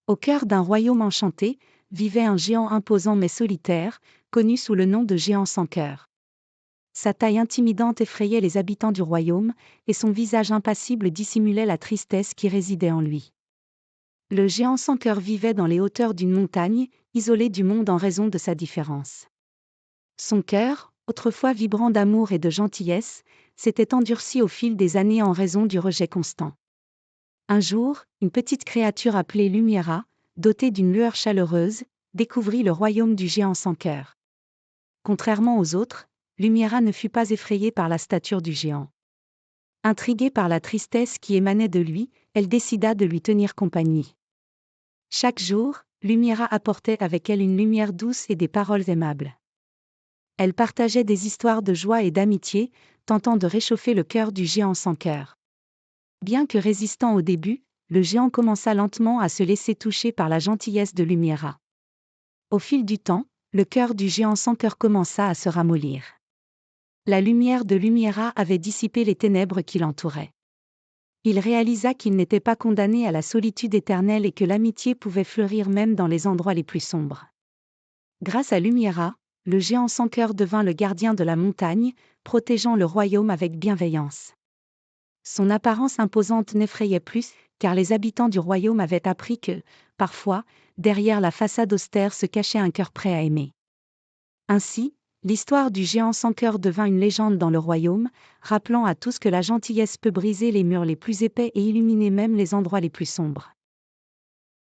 Au cœur d'un royaume enchanté, vivait un géant imposant mais solitaire, connu sous le nom de géant sans cœur. Sa taille intimidante effrayait les habitants du royaume, et son visage impassible dissimulait la tristesse qui résidait en lui. Le géant sans cœur vivait dans les hauteurs d'une montagne, isolé du monde en raison de sa différence. Son cœur, autrefois vibrant d'amour et de gentillesse, s'était endurci au fil des années en raison du rejet constant. Un jour, une petite créature appelée Lumiera, dotée d'une lueur chaleureuse, découvrit le royaume du géant sans cœur. Contrairement aux autres, Lumiera ne fut pas effrayée par la stature du géant. Intriguée par la tristesse qui émanait de lui, elle décida de lui tenir compagnie. Chaque jour, Lumiera apportait avec elle une lumière douce et des paroles aimables. Elle partageait des histoires de joie et d'amitié, tentant de réchauffer le cœur du géant sans cœur. Bien que résistant au début, le géant commença lentement à se laisser toucher par la gentillesse de Lumiera. Au fil du temps, le cœur du géant sans cœur commença à se ramollir. La lumière de Lumiera avait dissipé les ténèbres qui l'entouraient. Il réalisa qu'il n'était pas condamné à la solitude éternelle et que l'amitié pouvait fleurir même dans les endroits les plus sombres. Grâce à Lumiera, le géant sans cœur devint le gardien de la montagne, protégeant le royaume avec bienveillance. Son apparence imposante n'effrayait plus, car les habitants du royaume avaient appris que, parfois, derrière la façade austère se cachait un cœur prêt à aimer. Ainsi, l'histoire du géant sans cœur devint une légende dans le royaume, rappelant à tous que la gentillesse peut briser les murs les plus épais et illuminer même les endroits les plus sombres.